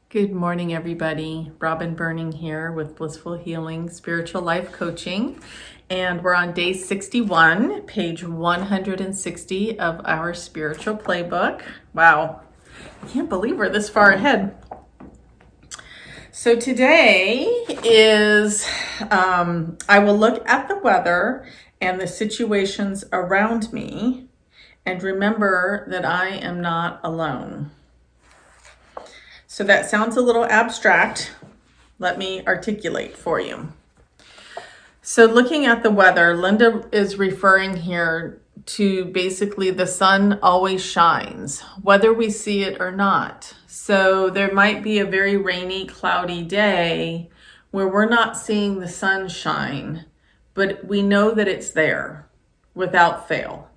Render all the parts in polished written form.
Good morning, everybody. Robin Burning here with Blissful Healing Spiritual Life Coaching. And we're on day 61, page 160 of our spiritual playbook. Wow, I can't believe we're this far ahead. So today is, I will look at the weather and the situations around me and remember that I am not alone. So that sounds a little abstract. Let me articulate for you. So looking at the weather, Linda is referring here to basically the sun always shines, whether we see it or not. So there might be a very rainy, cloudy day where we're not seeing the sun shine, but we know that it's there without fail.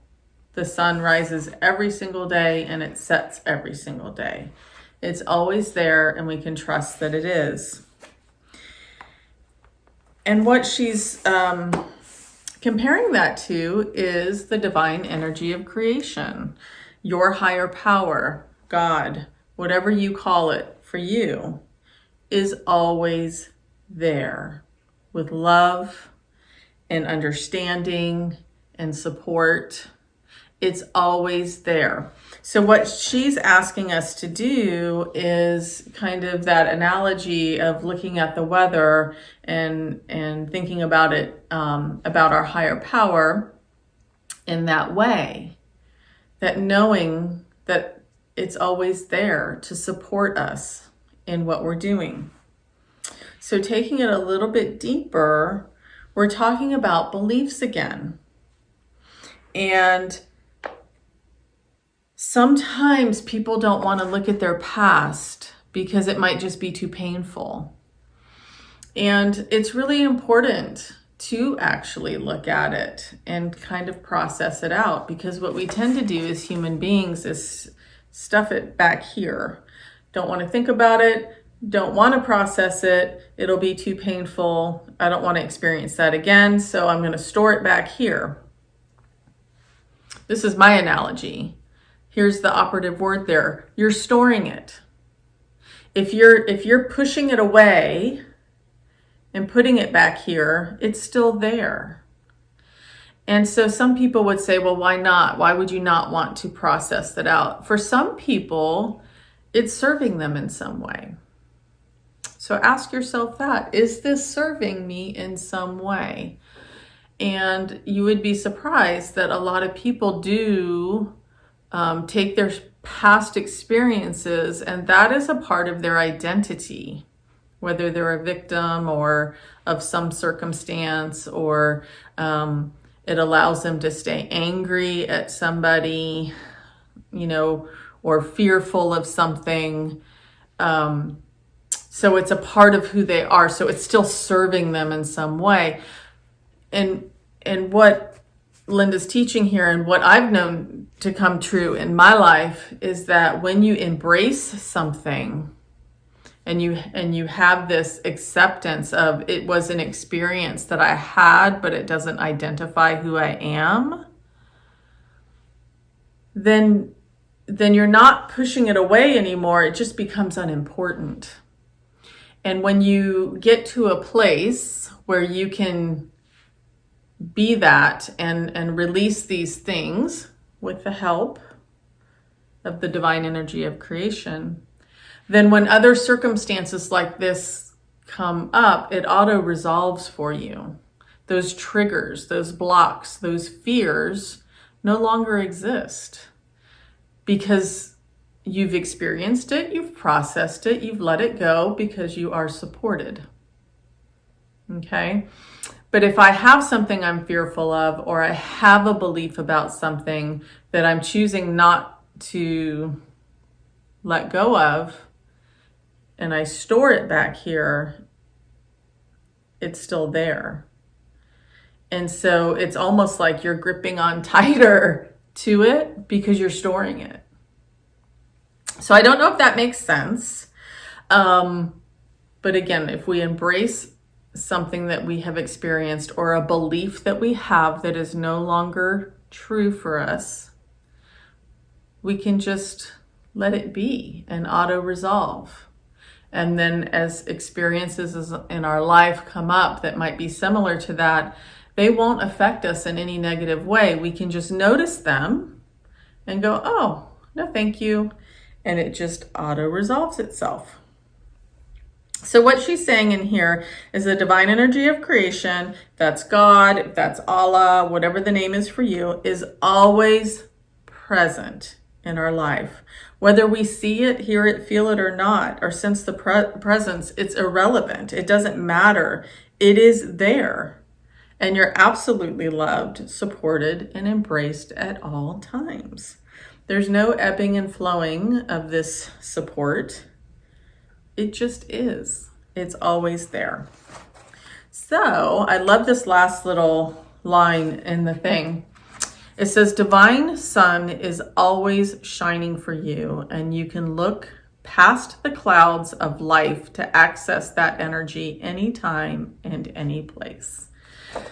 The sun rises every single day and it sets every single day. It's always there and we can trust that it is. And what she's comparing that to is the divine energy of creation. Your higher power, God, whatever you call it for you, is always there with love and understanding and support. It's always there. So what she's asking us to do is kind of that analogy of looking at the weather and thinking about it, about our higher power in that way, that knowing that it's always there to support us in what we're doing. So taking it a little bit deeper, we're talking about beliefs again. And sometimes people don't want to look at their past because it might just be too painful. And it's really important to actually look at it and kind of process it out, because what we tend to do as human beings is stuff it back here. Don't want to think about it, don't want to process it, it'll be too painful, I don't want to experience that again, so I'm going to store it back here. This is my analogy. Here's the operative word there. You're storing it. If you're pushing it away and putting it back here, it's still there. And so some people would say, well, why not? Why would you not want to process that out? For some people, it's serving them in some way. So ask yourself that. Is this serving me in some way? And you would be surprised that a lot of people do take their past experiences, and that is a part of their identity, whether they're a victim or of some circumstance, or it allows them to stay angry at somebody, or fearful of something. So it's a part of who they are. So it's still serving them in some way. And what Linda's teaching here, and what I've known to come true in my life, is that when you embrace something and you have this acceptance of it was an experience that I had, but it doesn't identify who I am, then you're not pushing it away anymore. It just becomes unimportant. And when you get to a place where you can be that and release these things with the help of the divine energy of creation, then when other circumstances like this come up, it auto resolves for you. Those triggers, those blocks, those fears no longer exist because you've experienced it, you've processed it, you've let it go because you are supported. Okay? But if I have something I'm fearful of, or I have a belief about something that I'm choosing not to let go of, and I store it back here, it's still there. And so it's almost like you're gripping on tighter to it because you're storing it. So I don't know if that makes sense. But again, if we embrace something that we have experienced, or a belief that we have that is no longer true for us, we can just let it be and auto resolve. And then as experiences in our life come up that might be similar to that, they won't affect us in any negative way. We can just notice them and go, oh, no, thank you. And it just auto resolves itself. So what she's saying in here is the divine energy of creation, that's God, that's Allah, whatever the name is for you, is always present in our life. Whether we see it, hear it, feel it or not, or sense the presence, it's irrelevant. It doesn't matter. It is there. And you're absolutely loved, supported, and embraced at all times. There's no ebbing and flowing of this support. It just is. It's always there. So I love this last little line in the thing. It says, divine sun is always shining for you, and you can look past the clouds of life to access that energy anytime and any place.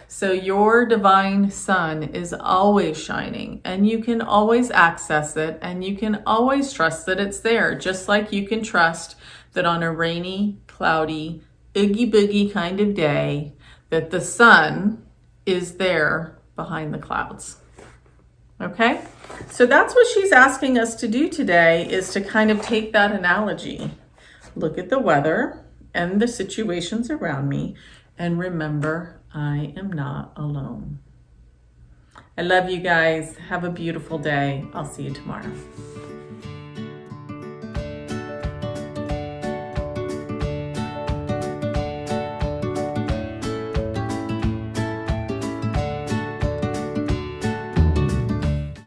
So your divine sun is always shining, and you can always access it, and you can always trust that it's there, just like you can trust that on a rainy, cloudy, oogie boogie kind of day, that the sun is there behind the clouds. Okay, so that's what she's asking us to do today, is to kind of take that analogy, look at the weather and the situations around me, and remember, I am not alone. I love you guys. Have a beautiful day. I'll see you tomorrow.